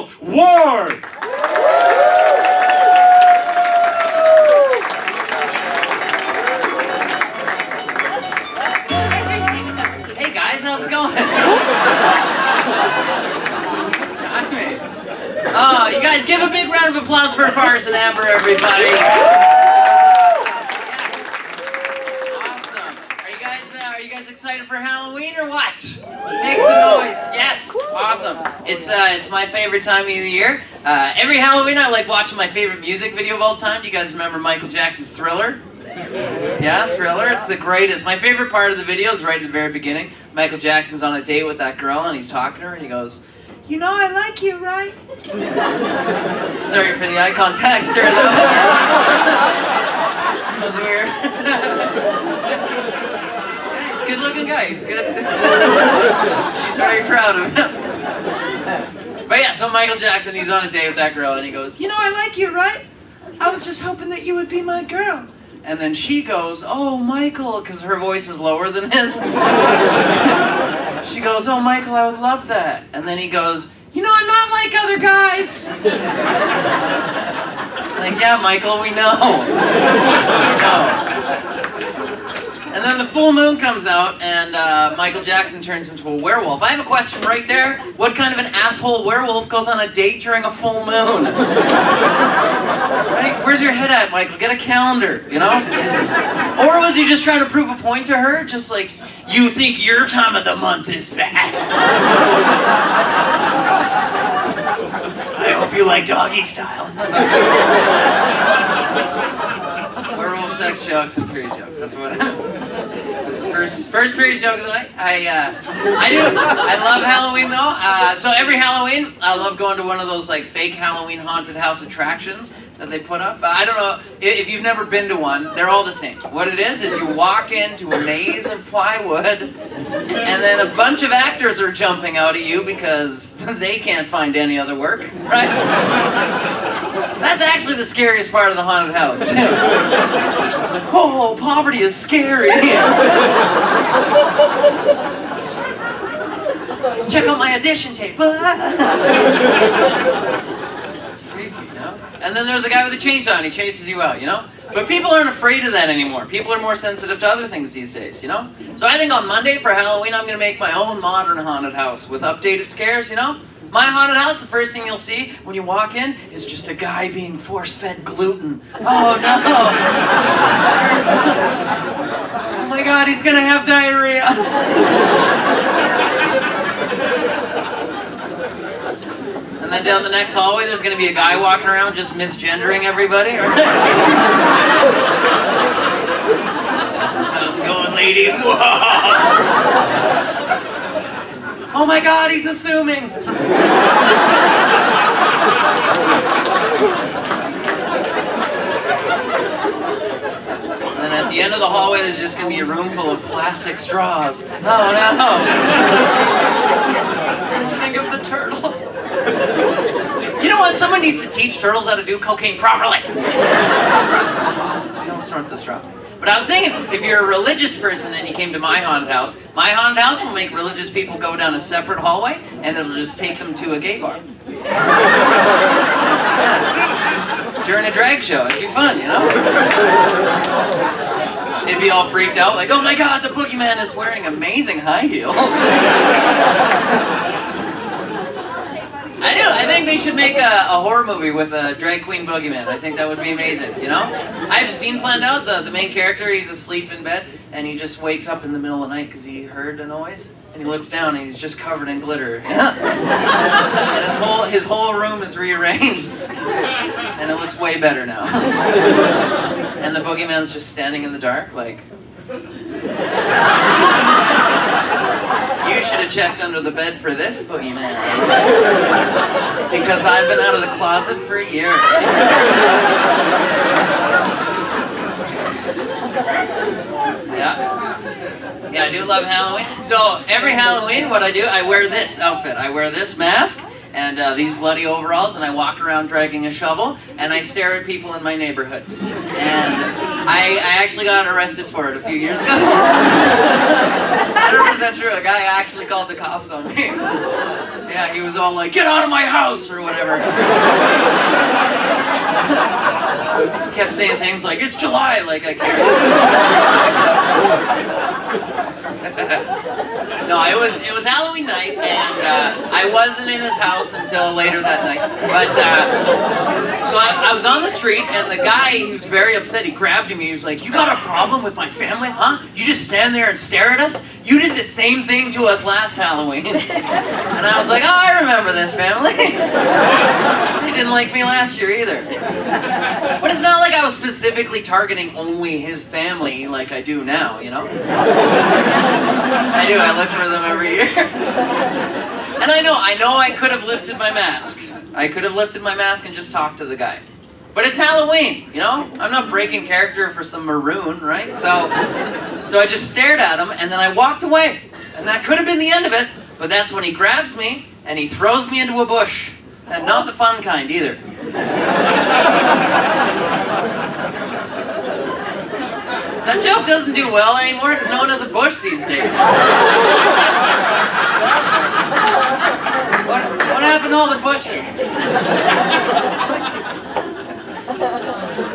Michael Ward. Hey guys, how's it going? Oh, you guys give a big round of applause for Forrest and Amber, everybody. Yes. Awesome. Are you guys excited for Halloween or what? Make some noise. Yes. Awesome. It's my favorite time of the year. Every Halloween I like watching my favorite music video of all time. Do you guys remember Michael Jackson's Thriller? Yeah, Thriller. It's the greatest. My favorite part of the video is right at the very beginning. Michael Jackson's on a date with that girl and he's talking to her and he goes, "You know I like you, right?" Sorry for the eye contact, sir. That was weird. Yeah, he's a good-looking guy. He's good. She's very proud of him. But yeah, so Michael Jackson, he's on a date with that girl, and he goes, "You know I like you, right? I was just hoping that you would be my girl." And then she goes, "Oh, Michael," because her voice is lower than his. She goes, "Oh, Michael, I would love that." And then he goes, "You know, I'm not like other guys." Like, yeah, Michael, we know. We know. And then the full moon comes out, and Michael Jackson turns into a werewolf. I have a question right there. What kind of an asshole werewolf goes on a date during a full moon? Right? Where's your head at, Michael? Get a calendar, you know? Or was he just trying to prove a point to her? Just like, you think your time of the month is bad. I hope you like doggy style. Werewolf sex jokes and period jokes. That's what that's the first period joke of the night. I love Halloween though. So every Halloween, I love going to one of those like fake Halloween haunted house attractions that they put up. I don't know if you've never been to one. They're all the same. What it is you walk into a maze of plywood, and then a bunch of actors are jumping out at you because they can't find any other work, right? That's actually the scariest part of the haunted house, too. It's like, oh, poverty is scary. Check out my audition tape. It's creepy, you know? And then there's a guy with a chainsaw and he chases you out, you know? But people aren't afraid of that anymore. People are more sensitive to other things these days, you know? So I think on Monday for Halloween, I'm going to make my own modern haunted house with updated scares, you know? My haunted house, the first thing you'll see when you walk in is just a guy being force-fed gluten. Oh no! Oh my God, he's gonna have diarrhea. And then down the next hallway, there's gonna be a guy walking around just misgendering everybody. Right? How's it going, lady? Oh my God, he's assuming. And at the end of the hallway, there's just going to be a room full of plastic straws. Oh no. Think of the turtle. You know what? Someone needs to teach turtles how to do cocaine properly. Don't snort the straw. But I was thinking, if you're a religious person and you came to my haunted house will make religious people go down a separate hallway, and it'll just take them to a gay bar. Yeah. During a drag show, it'd be fun, you know? They'd be all freaked out, like, oh my God, the boogeyman is wearing amazing high heels. I do. I think they should make a horror movie with a drag queen boogeyman. I think that would be amazing, you know? I have a scene planned out. The main character, he's asleep in bed, and he just wakes up in the middle of the night because he heard a noise, and he looks down, and he's just covered in glitter. Yeah. And his whole room is rearranged, and it looks way better now. And the boogeyman's just standing in the dark, like... You should have checked under the bed for this boogeyman. Because I've been out of the closet for a year. Yeah, I do love Halloween. So every Halloween, what I do, I wear this outfit. I wear this mask, and these bloody overalls, and I walk around dragging a shovel, and I stare at people in my neighborhood. And I actually got arrested for it a few years ago. 100% true. A guy actually called the cops on me. Yeah, he was all like, "Get out of my house," or whatever. Kept saying things like, "It's July," like I cared. No, it was Halloween night, and I wasn't in his house until later that night. But so I was on the street, and the guy, he was very upset. He grabbed me. He was like, "You got a problem with my family, huh? You just stand there and stare at us? You did the same thing to us last Halloween." And I was like, "Oh, I remember this family." They didn't like me last year either. But it's not like I was specifically targeting only his family like I do now, you know? I do, I look for them every year. And I know I could have lifted my mask. I could have lifted my mask and just talked to the guy. But it's Halloween, you know? I'm not breaking character for some maroon, right? So I just stared at him, and then I walked away. And that could have been the end of it, but that's when he grabs me, and he throws me into a bush. And not the fun kind, either. That joke doesn't do well anymore because no one has a bush these days. What happened to all the bushes?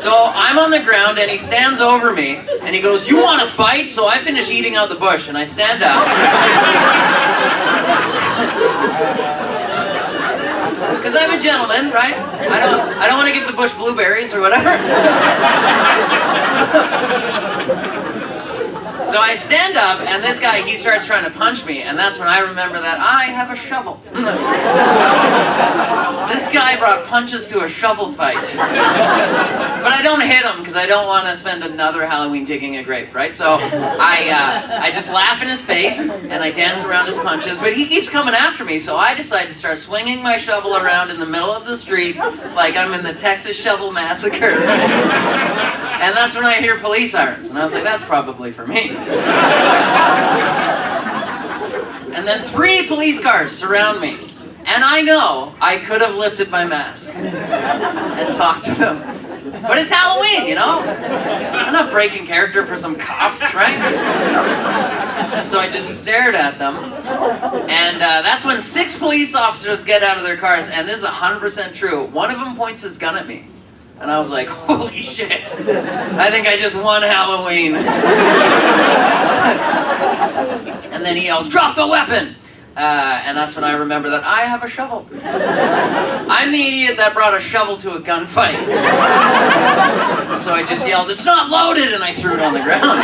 So I'm on the ground and he stands over me and he goes, "You want to fight?" So I finish eating out the bush and I stand up. Because I'm a gentleman, right? I don't want to give the bush blueberries or whatever. So I stand up, and this guy, he starts trying to punch me, and that's when I remember that I have a shovel. This guy brought punches to a shovel fight. But I don't hit him, because I don't want to spend another Halloween digging a grave, right? So I just laugh in his face, and I dance around his punches, but he keeps coming after me, so I decide to start swinging my shovel around in the middle of the street, like I'm in the Texas Shovel Massacre. And that's when I hear police sirens, and I was like, that's probably for me. And then 3 police cars surround me. And I know I could have lifted my mask and talked to them. But it's Halloween, you know? I'm not breaking character for some cops, right? So I just stared at them. And that's when 6 police officers get out of their cars, and this is 100% true. One of them points his gun at me. And I was like, holy shit, I think I just won Halloween. And then he yells, "Drop the weapon!" And that's when I remember that I have a shovel. I'm the idiot that brought a shovel to a gunfight. So I just yelled, "It's not loaded!" and I threw it on the ground.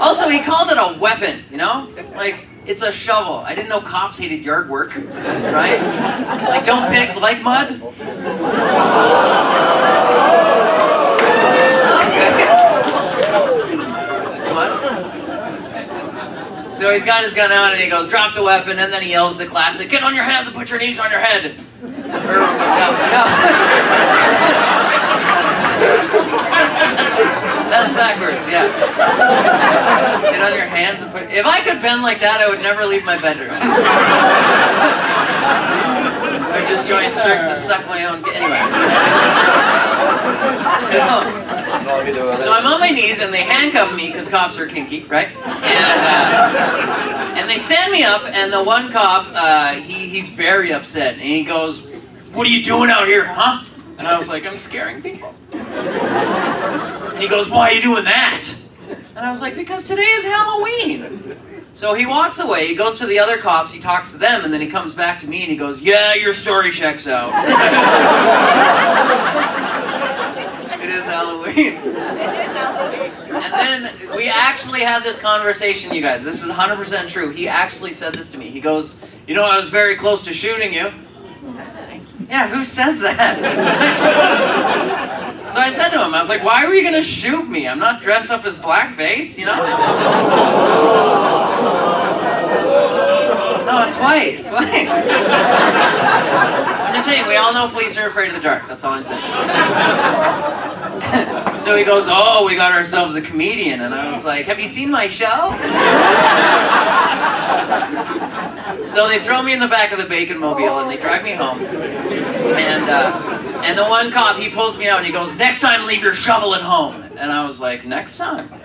Also, he called it a weapon, you know? Like, it's a shovel. I didn't know cops hated yard work, right? Like, don't pigs like mud? So he's got his gun out and he goes, "Drop the weapon," and then he yells the classic, "Get on your hands and put your knees on your head." That's backwards, yeah. Get on your hands and put... If I could bend like that, I would never leave my bedroom. I just joined Cirque to suck my own... Anyway. So I'm on my knees and they handcuff me because cops are kinky, right? And they stand me up and the one cop, he's very upset and he goes, "What are you doing out here, huh?" And I was like, "I'm scaring people." And he goes, "Why are you doing that?" And I was like, "Because today is Halloween." So he walks away, he goes to the other cops, he talks to them, and then he comes back to me and he goes, "Yeah, your story checks out." It is Halloween. And then we actually had this conversation, you guys. This is 100% true. He actually said this to me. He goes, "You know, I was very close to shooting you." Yeah, who says that? So I said to him, I was like, "Why were you going to shoot me? I'm not dressed up as blackface, you know?" No, it's white. It's white. I'm just saying, we all know police are afraid of the dark. That's all I'm saying. So he goes, oh, we got ourselves a comedian. And I was like, have you seen my show? So they throw me in the back of the Bacon Mobile and they drive me home. And the one cop, he pulls me out and he goes, next time leave your shovel at home. And I was like, next time? Does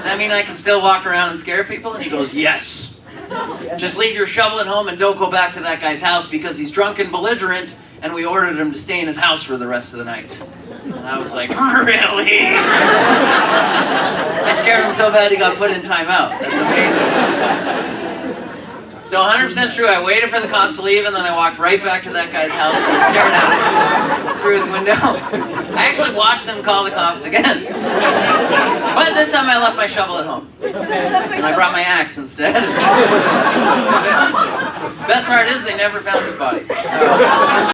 that mean I can still walk around and scare people? And he goes, yes. Just leave your shovel at home and don't go back to that guy's house because he's drunk and belligerent and we ordered him to stay in his house for the rest of the night. And I was like, really? I scared him so bad he got put in timeout. That's amazing. So 100% true, I waited for the cops to leave and then I walked right back to that guy's house and stared out through his window. I actually watched him call the cops again. But this time I left my shovel at home. And I brought my axe instead. Best part is they never found his body. So.